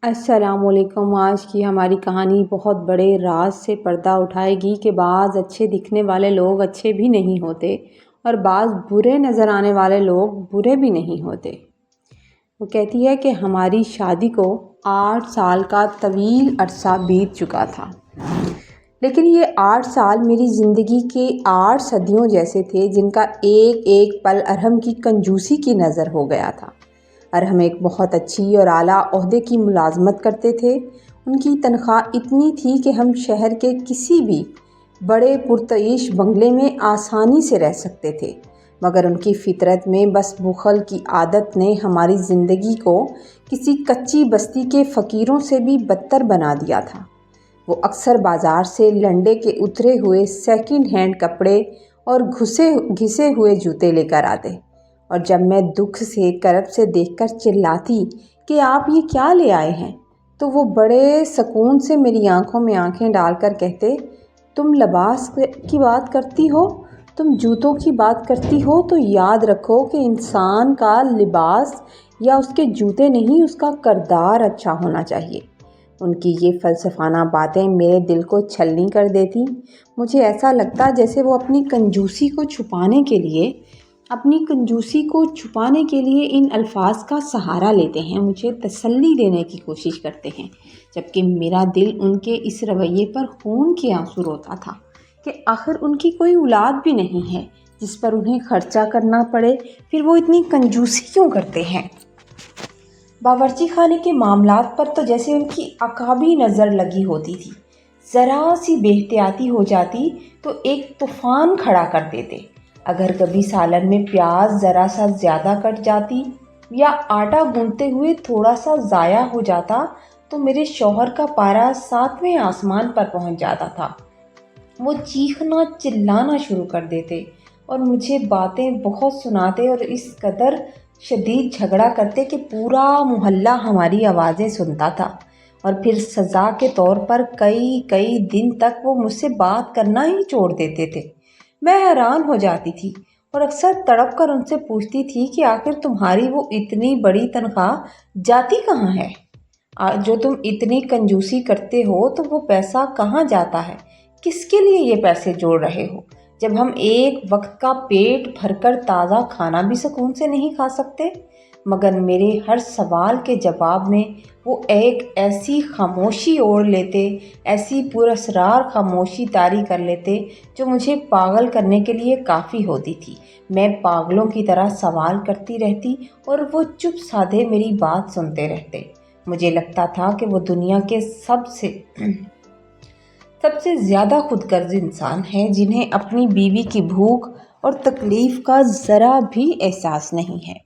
السلام علیکم۔ آج کی ہماری کہانی بہت بڑے راز سے پردہ اٹھائے گی کہ بعض اچھے دکھنے والے لوگ اچھے بھی نہیں ہوتے اور بعض برے نظر آنے والے لوگ برے بھی نہیں ہوتے۔ وہ کہتی ہے کہ ہماری شادی کو 8 سال کا طویل عرصہ بیت چکا تھا، لیکن یہ 8 سال میری زندگی کے 8 صدیوں جیسے تھے جن کا ایک ایک پل ارحم کی کنجوسی کی نظر ہو گیا تھا۔ ارحم ایک بہت اچھی اور اعلیٰ عہدے کی ملازمت کرتے تھے۔ ان کی تنخواہ اتنی تھی کہ ہم شہر کے کسی بھی بڑے پرتعیش بنگلے میں آسانی سے رہ سکتے تھے، مگر ان کی فطرت میں بس بخل کی عادت نے ہماری زندگی کو کسی کچی بستی کے فقیروں سے بھی بدتر بنا دیا تھا۔ وہ اکثر بازار سے لنڈے کے اترے ہوئے سیکنڈ ہینڈ کپڑے اور گھسے ہوئے جوتے لے کر آتے، اور جب میں دکھ سے کرب سے دیکھ کر چلاتی کہ آپ یہ کیا لے آئے ہیں، تو وہ بڑے سکون سے میری آنکھوں میں آنکھیں ڈال کر کہتے، تم لباس کی بات کرتی ہو، تم جوتوں کی بات کرتی ہو، تو یاد رکھو کہ انسان کا لباس یا اس کے جوتے نہیں، اس کا کردار اچھا ہونا چاہیے۔ ان کی یہ فلسفانہ باتیں میرے دل کو چھلنی کر دیتی۔ مجھے ایسا لگتا جیسے وہ اپنی کنجوسی کو چھپانے کے لیے ان الفاظ کا سہارا لیتے ہیں، مجھے تسلی دینے کی کوشش کرتے ہیں، جبکہ میرا دل ان کے اس رویے پر خون کے آنسو روتا تھا کہ آخر ان کی کوئی اولاد بھی نہیں ہے جس پر انہیں خرچہ کرنا پڑے، پھر وہ اتنی کنجوسی کیوں کرتے ہیں؟ باورچی خانے کے معاملات پر تو جیسے ان کی عقابی نظر لگی ہوتی تھی، ذرا سی بے احتیاطی ہو جاتی تو ایک طوفان کھڑا کر دیتے۔ اگر کبھی سالن میں پیاز ذرا سا زیادہ کٹ جاتی یا آٹا گوندتے ہوئے تھوڑا سا ضائع ہو جاتا تو میرے شوہر کا پارا 7ویں آسمان پر پہنچ جاتا تھا۔ وہ چیخنا چلانا شروع کر دیتے اور مجھے باتیں بہت سناتے اور اس قدر شدید جھگڑا کرتے کہ پورا محلہ ہماری آوازیں سنتا تھا، اور پھر سزا کے طور پر کئی دن تک وہ مجھ سے بات کرنا ہی چھوڑ دیتے تھے۔ میں حیران ہو جاتی تھی اور اکثر تڑپ کر ان سے پوچھتی تھی کہ آخر تمہاری وہ اتنی بڑی تنخواہ جاتی کہاں ہے؟ جو تم اتنی کنجوسی کرتے ہو تو وہ پیسہ کہاں جاتا ہے؟ کس کے لیے یہ پیسے جوڑ رہے ہو، جب ہم ایک وقت کا پیٹ بھر کر تازہ کھانا بھی سکون سے نہیں کھا سکتے؟ مگر میرے ہر سوال کے جواب میں وہ ایک ایسی خاموشی اوڑھ لیتے، ایسی پراسرار خاموشی طاری کر لیتے جو مجھے پاگل کرنے کے لیے کافی ہوتی تھی۔ میں پاگلوں کی طرح سوال کرتی رہتی اور وہ چپ سادھے میری بات سنتے رہتے۔ مجھے لگتا تھا کہ وہ دنیا کے سب سے زیادہ خود غرض انسان ہیں جنہیں اپنی بیوی کی بھوک اور تکلیف کا ذرا بھی احساس نہیں ہے۔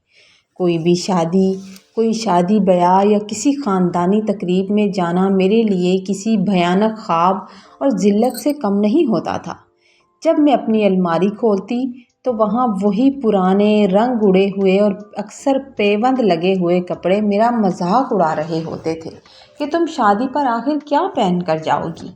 کوئی شادی بیاہ یا کسی خاندانی تقریب میں جانا میرے لیے کسی بھیانک خواب اور ذلت سے کم نہیں ہوتا تھا۔ جب میں اپنی الماری کھولتی تو وہاں وہی پرانے رنگ اڑے ہوئے اور اکثر پیوند لگے ہوئے کپڑے میرا مذاق اڑا رہے ہوتے تھے کہ تم شادی پر آخر کیا پہن کر جاؤ گی،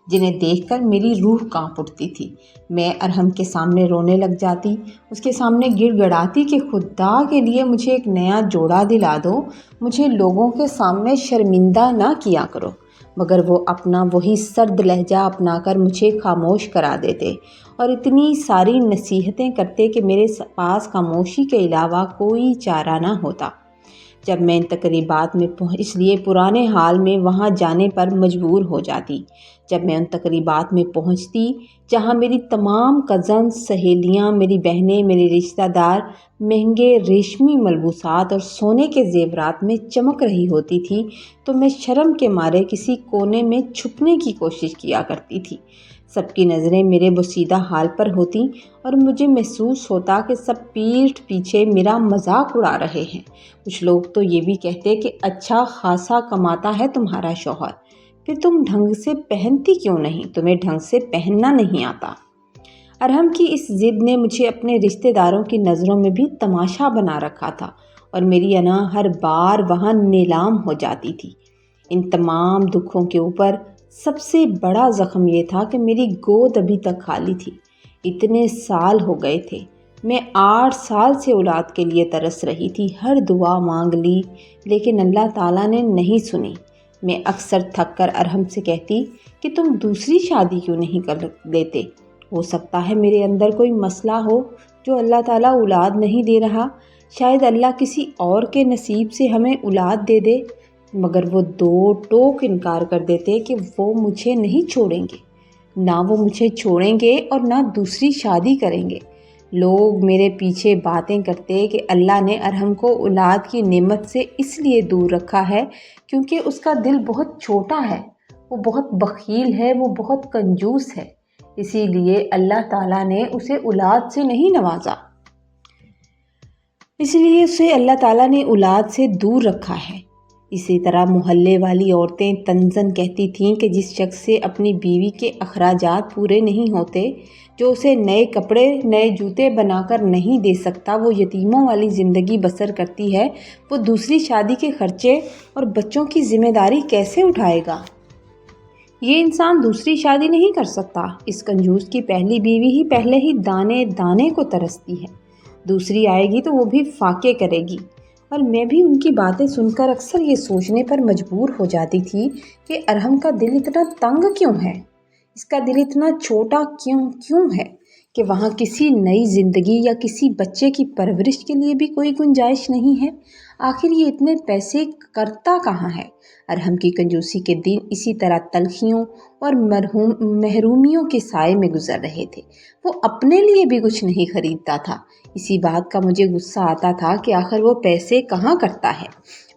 جنہیں دیکھ کر میری روح کانپ اٹھتی تھی۔ میں ارحم کے سامنے رونے لگ جاتی، اس کے سامنے گڑ گڑاتی کہ خدا کے لیے مجھے ایک نیا جوڑا دلا دو، مجھے لوگوں کے سامنے شرمندہ نہ کیا کرو، مگر وہ اپنا وہی سرد لہجہ اپنا کر مجھے خاموش کرا دیتے اور اتنی ساری نصیحتیں کرتے کہ میرے پاس خاموشی کے علاوہ کوئی چارہ نہ ہوتا۔ جب میں ان تقریبات میں اس لیے پرانے حال میں وہاں جانے پر مجبور ہو جاتی، جب میں ان تقریبات میں پہنچتی جہاں میری تمام کزنز، سہیلیاں، میری بہنیں، میرے رشتہ دار مہنگے ریشمی ملبوسات اور سونے کے زیورات میں چمک رہی ہوتی تھی، تو میں شرم کے مارے کسی کونے میں چھپنے کی کوشش کیا کرتی تھی۔ سب کی نظریں میرے بوسیدہ حال پر ہوتی اور مجھے محسوس ہوتا کہ سب پیٹھ پیچھے میرا مذاق اڑا رہے ہیں۔ کچھ لوگ تو یہ بھی کہتے کہ اچھا خاصا کماتا ہے تمہارا شوہر، پھر تم ڈھنگ سے پہنتی کیوں نہیں، تمہیں ڈھنگ سے پہننا نہیں آتا۔ ارحم کی اس ضد نے مجھے اپنے رشتہ داروں کی نظروں میں بھی تماشا بنا رکھا تھا اور میری انا ہر بار وہاں نیلام ہو جاتی تھی۔ ان تمام دکھوں کے اوپر سب سے بڑا زخم یہ تھا کہ میری گود ابھی تک خالی تھی۔ اتنے سال ہو گئے تھے، میں 8 سال سے اولاد کے لیے ترس رہی تھی، ہر دعا مانگ لی لیکن اللہ تعالیٰ نے نہیں سنی۔ میں اکثر تھک کر ارحم سے کہتی کہ تم دوسری شادی کیوں نہیں کر لیتے؟ ہو سکتا ہے میرے اندر کوئی مسئلہ ہو جو اللہ تعالیٰ اولاد نہیں دے رہا، شاید اللہ کسی اور کے نصیب سے ہمیں اولاد دے دے۔ مگر وہ دو ٹوک انکار کر دیتے کہ وہ مجھے نہیں چھوڑیں گے، نہ وہ مجھے چھوڑیں گے اور نہ دوسری شادی کریں گے۔ لوگ میرے پیچھے باتیں کرتے کہ اللہ نے ارحم کو اولاد کی نعمت سے اس لیے دور رکھا ہے کیونکہ اس کا دل بہت چھوٹا ہے، وہ بہت بخیل ہے، وہ بہت کنجوس ہے، اسی لیے اللہ تعالیٰ نے اسے اولاد سے نہیں نوازا، اس لیے اسے اللہ تعالیٰ نے اولاد سے دور رکھا ہے۔ اسی طرح محلے والی عورتیں طنزاً کہتی تھیں کہ جس شخص سے اپنی بیوی کے اخراجات پورے نہیں ہوتے، جو اسے نئے کپڑے نئے جوتے بنا کر نہیں دے سکتا، وہ یتیموں والی زندگی بسر کرتی ہے، وہ دوسری شادی کے خرچے اور بچوں کی ذمہ داری کیسے اٹھائے گا؟ یہ انسان دوسری شادی نہیں کر سکتا۔ اس کنجوس کی پہلی بیوی ہی پہلے ہی دانے دانے کو ترستی ہے، دوسری آئے گی تو وہ بھی فاقے کرے گی۔ اور میں بھی ان کی باتیں سن کر اکثر یہ سوچنے پر مجبور ہو جاتی تھی کہ ارحم کا دل اتنا تنگ کیوں ہے، اس کا دل اتنا چھوٹا کیوں ہے کہ وہاں کسی نئی زندگی یا کسی بچے کی پرورش کے لیے بھی کوئی گنجائش نہیں ہے۔ آخر یہ اتنے پیسے کرتا کہاں ہے؟ ارحم کی کنجوسی کے دن اسی طرح تلخیوں اور محرومیوں کے سائے میں گزر رہے تھے۔ وہ اپنے لیے بھی کچھ نہیں خریدتا تھا۔ اسی بات کا مجھے غصہ آتا تھا کہ آخر وہ پیسے کہاں کرتا ہے۔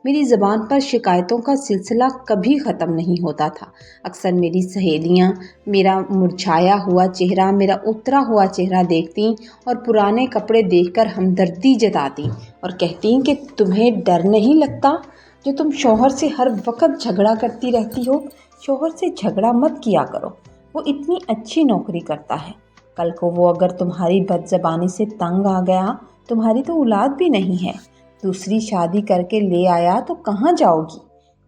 میری زبان پر شکایتوں کا سلسلہ کبھی ختم نہیں ہوتا تھا۔ اکثر میری سہیلیاں میرا مرجھایا ہوا چہرہ، میرا اترا ہوا چہرہ دیکھتیں اور پرانے کپڑے دیکھ کر ہمدردی جتاتیں اور کہتیں کہ تمہیں ڈر نہیں لگتا جو تم شوہر سے ہر وقت جھگڑا کرتی رہتی ہو؟ شوہر سے جھگڑا مت کیا کرو، وہ اتنی اچھی نوکری کرتا ہے، کل کو وہ اگر تمہاری بد زبانی سے تنگ آ گیا، تمہاری تو اولاد بھی نہیں ہے، دوسری شادی کر کے لے آیا تو کہاں جاؤ گی؟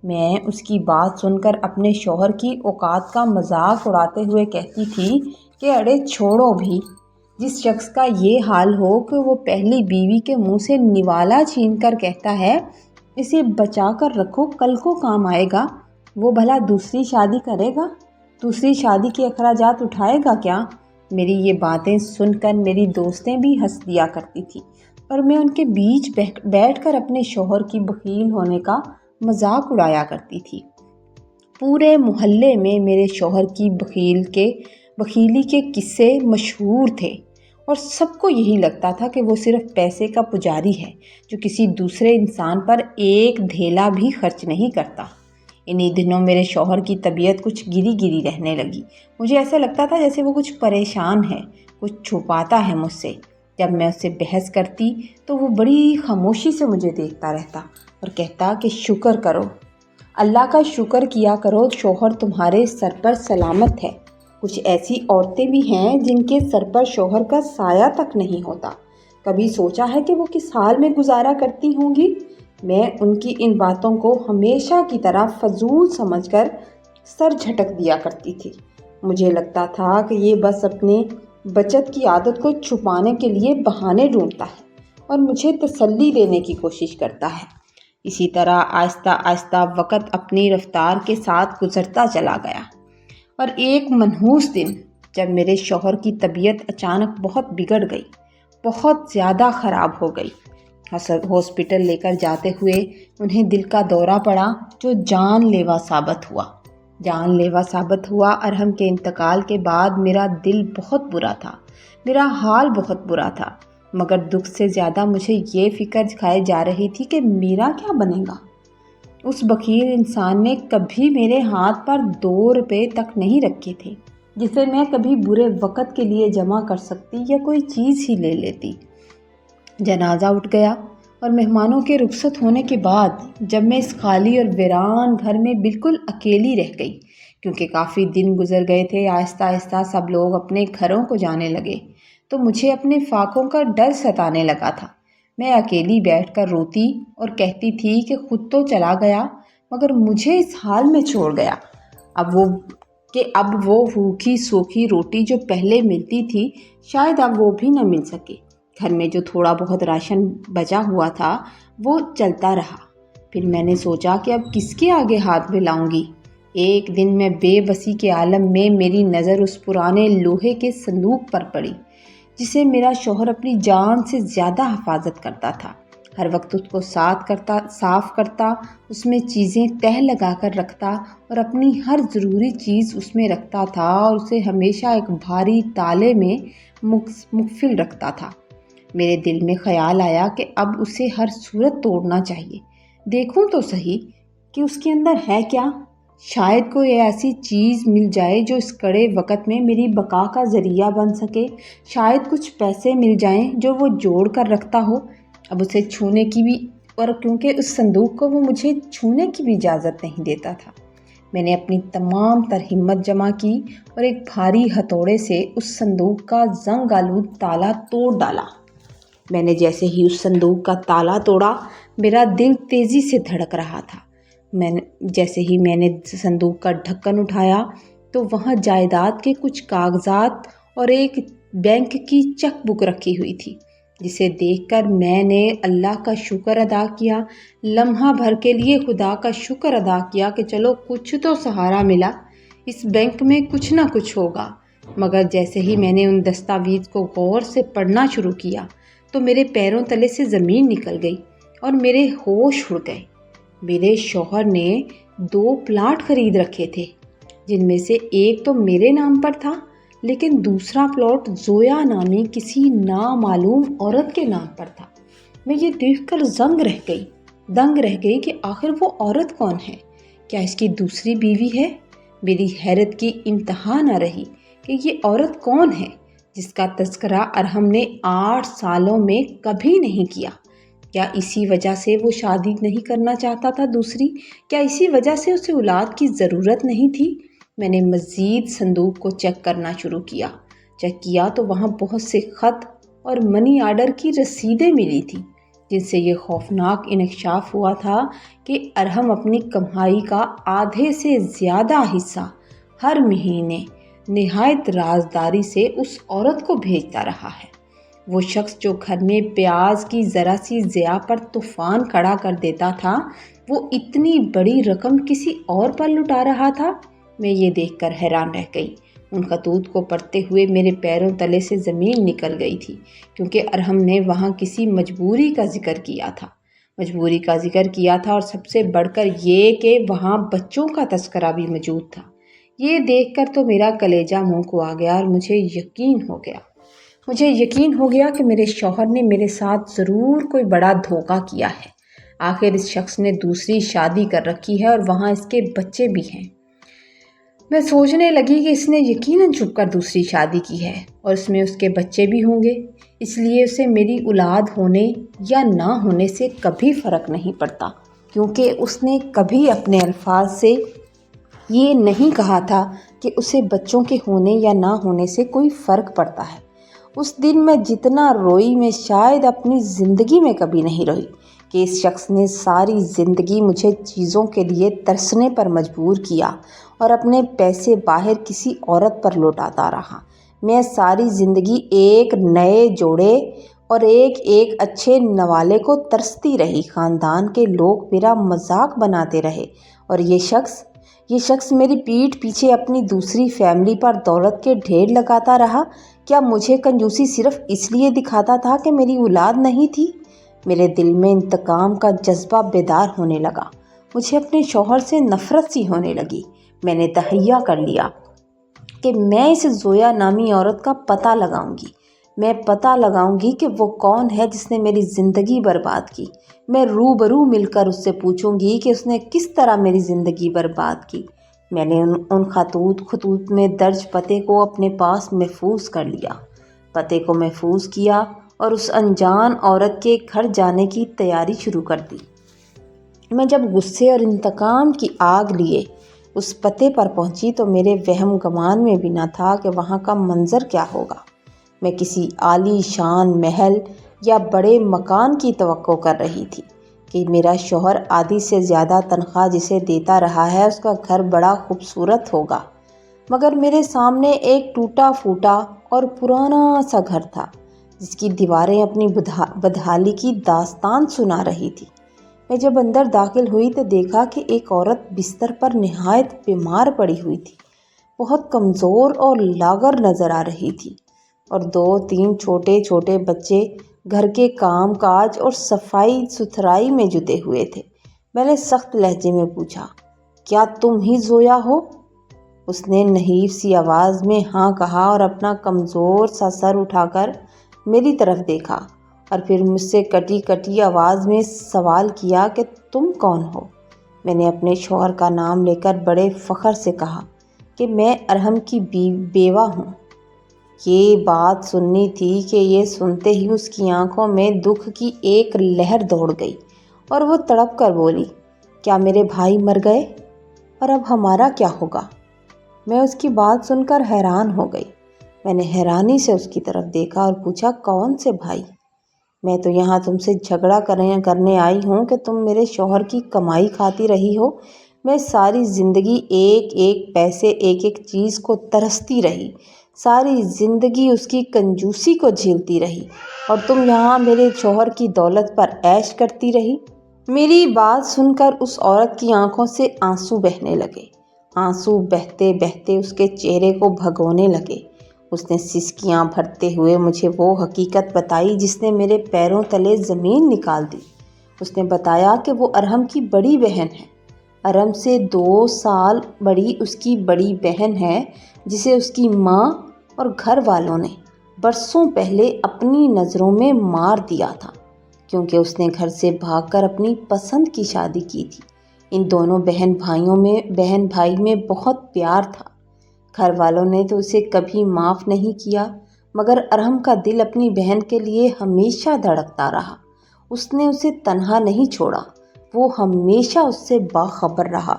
میں اس کی بات سن کر اپنے شوہر کی اوقات کا مذاق اڑاتے ہوئے کہتی تھی کہ اڑے چھوڑو بھی، جس شخص کا یہ حال ہو کہ وہ پہلی بیوی کے منہ سے نوالا چھین کر کہتا ہے اسے بچا کر رکھو کل کو کام آئے گا، وہ بھلا دوسری شادی کرے گا؟ دوسری شادی کے اخراجات اٹھائے گا کیا؟ میری یہ باتیں سن کر میری دوستیں بھی ہنس دیا کرتی تھیں اور میں ان کے بیچ بیٹھ کر اپنے شوہر کی بخیل ہونے کا مذاق اڑایا کرتی تھی۔ پورے محلے میں میرے شوہر کی بخیلی کے قصے مشہور تھے اور سب کو یہی لگتا تھا کہ وہ صرف پیسے کا پجاری ہے جو کسی دوسرے انسان پر ایک دھیلا بھی خرچ نہیں کرتا۔ انہی دنوں میرے شوہر کی طبیعت کچھ گری رہنے لگی۔ مجھے ایسا لگتا تھا جیسے وہ کچھ پریشان ہے، کچھ چھپاتا ہے مجھ سے۔ جب میں اس سے بحث کرتی تو وہ بڑی خاموشی سے مجھے دیکھتا رہتا اور کہتا کہ شکر کرو، اللہ کا شکر کیا کرو، شوہر تمہارے سر پر سلامت ہے۔ کچھ ایسی عورتیں بھی ہیں جن کے سر پر شوہر کا سایہ تک نہیں ہوتا۔ کبھی سوچا ہے کہ وہ کس حال میں گزارا کرتی ہوں گی؟ میں ان کی ان باتوں کو ہمیشہ کی طرح فضول سمجھ کر سر جھٹک دیا کرتی تھی۔ مجھے لگتا تھا کہ یہ بس اپنے بچت کی عادت کو چھپانے کے لیے بہانے ڈھونڈتا ہے اور مجھے تسلی دینے کی کوشش کرتا ہے۔ اسی طرح آہستہ آہستہ وقت اپنی رفتار کے ساتھ گزرتا چلا گیا اور ایک منحوس دن جب میرے شوہر کی طبیعت اچانک بہت بگڑ گئی، بہت زیادہ خراب ہو گئی، ہاسپٹل لے کر جاتے ہوئے انہیں دل کا دورہ پڑا جو جان لیوا ثابت ہوا۔ ارحم کے انتقال کے بعد میرا دل بہت برا تھا، میرا حال بہت برا تھا، مگر دکھ سے زیادہ مجھے یہ فکر کھائے جا رہی تھی کہ میرا کیا بنے گا؟ اس بخیل انسان نے کبھی میرے ہاتھ پر 2 روپے تک نہیں رکھے تھے جسے میں کبھی برے وقت کے لیے جمع کر سکتی یا کوئی چیز ہی لے لیتی۔ جنازہ اٹھ گیا اور مہمانوں کے رخصت ہونے کے بعد جب میں اس خالی اور ویران گھر میں بالکل اکیلی رہ گئی، کیونکہ کافی دن گزر گئے تھے، آہستہ آہستہ سب لوگ اپنے گھروں کو جانے لگے، تو مجھے اپنے فاقوں کا ڈر ستانے لگا تھا۔ میں اکیلی بیٹھ کر روتی اور کہتی تھی کہ خود تو چلا گیا مگر مجھے اس حال میں چھوڑ گیا۔ اب وہ بھوکی سوکھی روٹی جو پہلے ملتی تھی شاید اب وہ بھی نہ مل سکے۔ گھر میں جو تھوڑا بہت راشن بچا ہوا تھا وہ چلتا رہا، پھر میں نے سوچا کہ اب کس کے آگے ہاتھ پھیلاؤں گی۔ ایک دن میں بے بسی کے عالم میں میری نظر اس پرانے لوہے کے صندوق پر پڑی جسے میرا شوہر اپنی جان سے زیادہ حفاظت کرتا تھا۔ ہر وقت اس کو صاف کرتا، اس میں چیزیں تہہ لگا کر رکھتا اور اپنی ہر ضروری چیز اس میں رکھتا تھا اور اسے ہمیشہ ایک بھاری تالے میں مقفل رکھتا تھا۔ میرے دل میں خیال آیا کہ اب اسے ہر صورت توڑنا چاہیے، دیکھوں تو صحیح کہ اس کے اندر ہے کیا۔ شاید کوئی ایسی چیز مل جائے جو اس کڑے وقت میں میری بقا کا ذریعہ بن سکے، شاید کچھ پیسے مل جائیں جو وہ جوڑ کر رکھتا ہو۔ اب اسے چھونے کی بھی، اور کیونکہ اس صندوق کو وہ مجھے چھونے کی بھی اجازت نہیں دیتا تھا، میں نے اپنی تمام تر ہمت جمع کی اور ایک بھاری ہتھوڑے سے اس صندوق کا زنگ آلود تالا توڑ ڈالا۔ میں نے جیسے ہی اس صندوق کا تالا توڑا، میرا دل تیزی سے دھڑک رہا تھا۔ جیسے ہی میں نے صندوق کا ڈھکن اٹھایا تو وہاں جائیداد کے کچھ کاغذات اور ایک بینک کی چیک بک رکھی ہوئی تھی، جسے دیکھ کر میں نے اللہ کا شکر ادا کیا، لمحہ بھر کے لیے خدا کا شکر ادا کیا کہ چلو کچھ تو سہارا ملا، اس بینک میں کچھ نہ کچھ ہوگا۔ مگر جیسے ہی میں نے ان دستاویز کو غور سے پڑھنا شروع کیا تو میرے پیروں تلے سے زمین نکل گئی اور میرے ہوش اڑ گئے۔ میرے شوہر نے 2 پلاٹ خرید رکھے تھے، جن میں سے ایک تو میرے نام پر تھا، لیکن دوسرا پلاٹ زویا نامی کسی نامعلوم عورت کے نام پر تھا۔ میں یہ دیکھ کر دنگ رہ گئی کہ آخر وہ عورت کون ہے؟ کیا اس کی دوسری بیوی ہے؟ میری حیرت کی انتہا نہ رہی کہ یہ عورت کون ہے جس کا تذکرہ ارحم نے 8 سالوں میں کبھی نہیں کیا۔ کیا اسی وجہ سے وہ شادی نہیں کرنا چاہتا تھا دوسری؟ کیا اسی وجہ سے اسے اولاد کی ضرورت نہیں تھی؟ میں نے مزید صندوق کو چیک کرنا شروع کیا تو وہاں بہت سے خط اور منی آرڈر کی رسیدیں ملی تھیں، جن سے یہ خوفناک انکشاف ہوا تھا کہ ارحم اپنی کمائی کا آدھے سے زیادہ حصہ ہر مہینے نہایت رازداری سے اس عورت کو بھیجتا رہا ہے۔ وہ شخص جو گھر میں پیاز کی ذرا سی ضیاع پر طوفان کھڑا کر دیتا تھا، وہ اتنی بڑی رقم کسی اور پر لٹا رہا تھا۔ میں یہ دیکھ کر حیران رہ گئی۔ ان خطوط کو پڑھتے ہوئے میرے پیروں تلے سے زمین نکل گئی تھی، کیونکہ ارحم نے وہاں کسی مجبوری کا ذکر کیا تھا اور سب سے بڑھ کر یہ کہ وہاں بچوں کا تذکرہ بھی موجود تھا۔ یہ دیکھ کر تو میرا کلیجہ منہ کو آ گیا اور مجھے یقین ہو گیا کہ میرے شوہر نے میرے ساتھ ضرور کوئی بڑا دھوکہ کیا ہے۔ آخر اس شخص نے دوسری شادی کر رکھی ہے اور وہاں اس کے بچے بھی ہیں۔ میں سوچنے لگی کہ اس نے یقیناً چھپ کر دوسری شادی کی ہے اور اس میں اس کے بچے بھی ہوں گے، اس لیے اسے میری اولاد ہونے یا نہ ہونے سے کبھی فرق نہیں پڑتا، کیونکہ اس نے کبھی اپنے الفاظ سے یہ نہیں کہا تھا کہ اسے بچوں کے ہونے یا نہ ہونے سے کوئی فرق پڑتا ہے۔ اس دن میں جتنا روئی میں شاید اپنی زندگی میں کبھی نہیں روئی، کہ اس شخص نے ساری زندگی مجھے چیزوں کے لیے ترسنے پر مجبور کیا اور اپنے پیسے باہر کسی عورت پر لوٹاتا رہا۔ میں ساری زندگی ایک نئے جوڑے اور ایک اچھے نوالے کو ترستی رہی، خاندان کے لوگ میرا مذاق بناتے رہے اور یہ شخص میری پیٹھ پیچھے اپنی دوسری فیملی پر دولت کے ڈھیر لگاتا رہا۔ کیا مجھے کنجوسی صرف اس لیے دکھاتا تھا کہ میری اولاد نہیں تھی؟ میرے دل میں انتقام کا جذبہ بیدار ہونے لگا، مجھے اپنے شوہر سے نفرت سی ہونے لگی۔ میں نے تہیہ کر لیا کہ میں اس زویا نامی عورت کا پتہ لگاؤں گی کہ وہ کون ہے جس نے میری زندگی برباد کی۔ میں روبرو مل کر اس سے پوچھوں گی کہ اس نے کس طرح میری زندگی برباد کی۔ میں نے ان خطوط میں درج پتے کو اپنے پاس محفوظ کر لیا، پتے کو محفوظ کیا اور اس انجان عورت کے گھر جانے کی تیاری شروع کر دی۔ میں جب غصے اور انتقام کی آگ لیے اس پتے پر پہنچی تو میرے وہم گمان میں بھی نہ تھا کہ وہاں کا منظر کیا ہوگا۔ میں کسی عالی شان محل یا بڑے مکان کی توقع کر رہی تھی کہ میرا شوہر آدھی سے زیادہ تنخواہ جسے دیتا رہا ہے اس کا گھر بڑا خوبصورت ہوگا، مگر میرے سامنے ایک ٹوٹا پھوٹا اور پرانا سا گھر تھا جس کی دیواریں اپنی بدحالی کی داستان سنا رہی تھی۔ میں جب اندر داخل ہوئی تو دیکھا کہ ایک عورت بستر پر نہایت بیمار پڑی ہوئی تھی، بہت کمزور اور لاغر نظر آ رہی تھی، اور 2-3 چھوٹے چھوٹے بچے گھر کے کام کاج اور صفائی ستھرائی میں جٹے ہوئے تھے۔ میں نے سخت لہجے میں پوچھا، کیا تم ہی زویا ہو؟ اس نے نحیف سی آواز میں ہاں کہا اور اپنا کمزور سا سر اٹھا کر میری طرف دیکھا، اور پھر مجھ سے کٹی کٹی آواز میں سوال کیا کہ تم کون ہو؟ میں نے اپنے شوہر کا نام لے کر بڑے فخر سے کہا کہ میں ارحم کی بیوہ ہوں۔ یہ بات سننی تھی کہ یہ سنتے ہی اس کی آنکھوں میں دکھ کی ایک لہر دوڑ گئی اور وہ تڑپ کر بولی، کیا میرے بھائی مر گئے؟ اور اب ہمارا کیا ہوگا؟ میں اس کی بات سن کر حیران ہو گئی۔ میں نے حیرانی سے اس کی طرف دیکھا اور پوچھا، کون سے بھائی؟ میں تو یہاں تم سے جھگڑا کرنے آئی ہوں کہ تم میرے شوہر کی کمائی کھاتی رہی ہو۔ میں ساری زندگی ایک ایک پیسے، ایک ایک چیز کو ترستی رہی، ساری زندگی اس کی کنجوسی کو جھیلتی رہی، اور تم یہاں میرے شوہر کی دولت پر عیش کرتی رہی۔ میری بات سن کر اس عورت کی آنکھوں سے آنسو بہنے لگے۔ آنسو بہتے بہتے اس کے چہرے کو بھگونے لگے۔ اس نے سسکیاں بھرتے ہوئے مجھے وہ حقیقت بتائی جس نے میرے پیروں تلے زمین نکال دی۔ اس نے بتایا کہ وہ ارحم کی بڑی بہن ہے، ارحم سے 2 سال بڑی اس کی بڑی بہن ہے، جسے اس کی ماں اور گھر والوں نے برسوں پہلے اپنی نظروں میں مار دیا تھا، کیونکہ اس نے گھر سے بھاگ کر اپنی پسند کی شادی کی تھی۔ ان دونوں بہن بھائی میں بہت پیار تھا۔ گھر والوں نے تو اسے کبھی معاف نہیں کیا، مگر ارحم کا دل اپنی بہن کے لیے ہمیشہ دھڑکتا رہا۔ اس نے اسے تنہا نہیں چھوڑا، وہ ہمیشہ اس سے باخبر رہا۔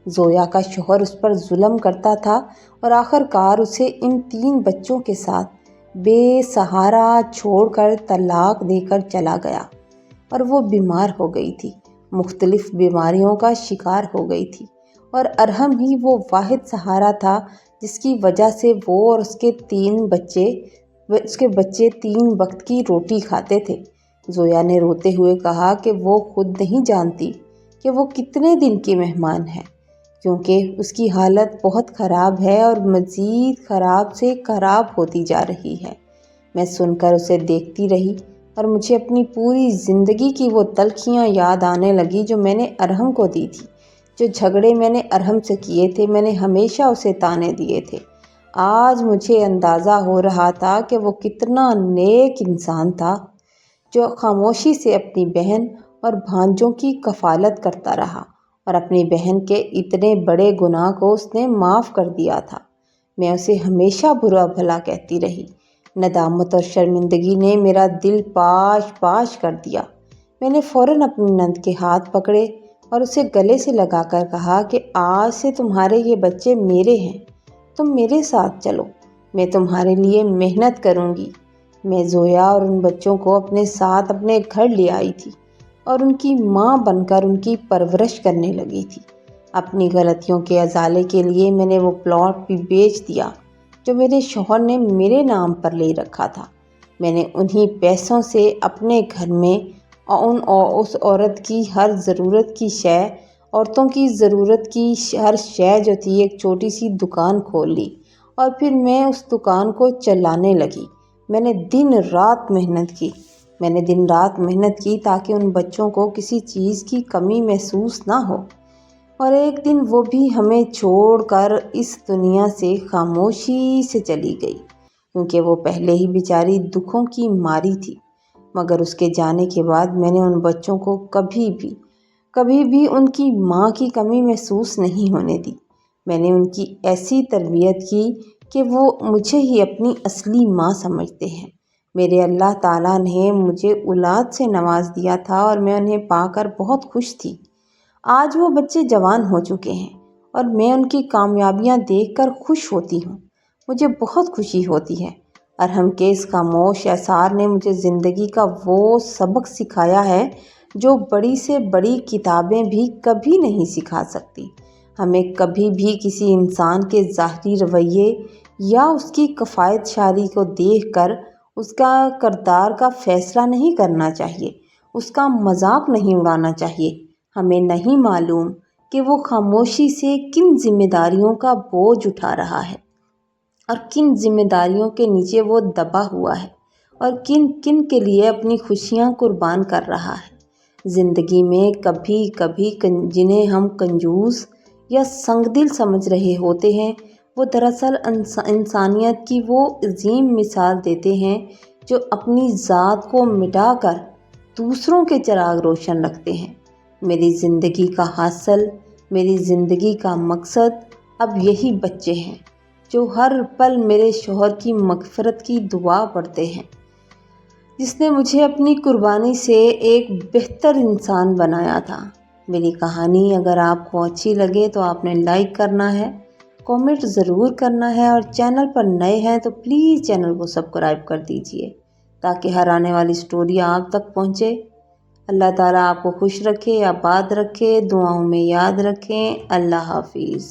زویا کا شوہر اس پر ظلم کرتا تھا اور آخر کار اسے ان 3 بچوں کے ساتھ بے سہارا چھوڑ کر طلاق دے کر چلا گیا، اور وہ بیمار ہو گئی تھی، مختلف بیماریوں کا شکار ہو گئی تھی، اور ارحم ہی وہ واحد سہارا تھا جس کی وجہ سے وہ اور اس کے بچے 3 وقت کی روٹی کھاتے تھے۔ زویا نے روتے ہوئے کہا کہ وہ خود نہیں جانتی کہ وہ کتنے دن کی مہمان ہے، کیونکہ اس کی حالت بہت خراب ہے اور مزید خراب سے خراب ہوتی جا رہی ہے۔ میں سن کر اسے دیکھتی رہی اور مجھے اپنی پوری زندگی کی وہ تلخیاں یاد آنے لگی جو میں نے ارحم کو دی تھی، جو جھگڑے میں نے ارحم سے کیے تھے۔ میں نے ہمیشہ اسے تانے دیے تھے۔ آج مجھے اندازہ ہو رہا تھا کہ وہ کتنا نیک انسان تھا، جو خاموشی سے اپنی بہن اور بھانجوں کی کفالت کرتا رہا، اور اپنی بہن کے اتنے بڑے گناہ کو اس نے معاف کر دیا تھا۔ میں اسے ہمیشہ برا بھلا کہتی رہی۔ ندامت اور شرمندگی نے میرا دل پاش پاش کر دیا۔ میں نے فوراً اپنی نند کے ہاتھ پکڑے اور اسے گلے سے لگا کر کہا کہ آج سے تمہارے یہ بچے میرے ہیں، تم میرے ساتھ چلو، میں تمہارے لیے محنت کروں گی۔ میں زویا اور ان بچوں کو اپنے ساتھ اپنے گھر لے آئی تھی اور ان کی ماں بن کر ان کی پرورش کرنے لگی تھی۔ اپنی غلطیوں کے ازالے کے لیے میں نے وہ پلاٹ بھی بیچ دیا جو میرے شوہر نے میرے نام پر لے رکھا تھا۔ میں نے انہی پیسوں سے اپنے گھر میں اس عورت کی ہر ضرورت کی شے، عورتوں کی ضرورت کی ہر شے جو تھی، ایک چھوٹی سی دکان کھول لی، اور پھر میں اس دکان کو چلانے لگی۔ میں نے دن رات محنت کی تاکہ ان بچوں کو کسی چیز کی کمی محسوس نہ ہو، اور ایک دن وہ بھی ہمیں چھوڑ کر اس دنیا سے خاموشی سے چلی گئی، کیونکہ وہ پہلے ہی بیچاری دکھوں کی ماری تھی۔ مگر اس کے جانے کے بعد میں نے ان بچوں کو کبھی بھی ان کی ماں کی کمی محسوس نہیں ہونے دی۔ میں نے ان کی ایسی تربیت کی کہ وہ مجھے ہی اپنی اصلی ماں سمجھتے ہیں۔ میرے اللہ تعالیٰ نے مجھے اولاد سے نواز دیا تھا اور میں انہیں پا کر بہت خوش تھی۔ آج وہ بچے جوان ہو چکے ہیں اور میں ان کی کامیابیاں دیکھ کر خوش ہوتی ہوں، مجھے بہت خوشی ہوتی ہے۔ ارحم کے اس خاموش اثار نے مجھے زندگی کا وہ سبق سکھایا ہے جو بڑی سے بڑی کتابیں بھی کبھی نہیں سکھا سکتی۔ ہمیں کبھی بھی کسی انسان کے ظاہری رویے یا اس کی کفایت شاری کو دیکھ کر اس کا کردار کا فیصلہ نہیں کرنا چاہیے۔ اس کا مذاق نہیں اڑانا چاہیے۔ ہمیں نہیں معلوم کہ وہ خاموشی سے کن ذمہ داریوں کا بوجھ اٹھا رہا ہے اور کن ذمہ داریوں کے نیچے وہ دبا ہوا ہے اور کن کن کے لیے اپنی خوشیاں قربان کر رہا ہے۔ زندگی میں کبھی کبھی جنہیں ہم کنجوس یا سنگ دل سمجھ رہے ہوتے ہیں، وہ دراصل انسانیت کی وہ عظیم مثال دیتے ہیں جو اپنی ذات کو مٹا کر دوسروں کے چراغ روشن رکھتے ہیں۔ میری زندگی کا حاصل، میری زندگی کا مقصد اب یہی بچے ہیں جو ہر پل میرے شوہر کی مغفرت کی دعا پڑھتے ہیں، جس نے مجھے اپنی قربانی سے ایک بہتر انسان بنایا تھا۔ میری کہانی اگر آپ کو اچھی لگے تو آپ نے لائک کرنا ہے، کامنٹ ضرور کرنا ہے، اور چینل پر نئے ہیں تو پلیز چینل کو سبسکرائب کر دیجئے تاکہ ہر آنے والی سٹوری آپ تک پہنچے۔ اللہ تعالیٰ آپ کو خوش رکھے، آباد رکھے، دعاؤں میں یاد رکھیں۔ اللہ حافظ۔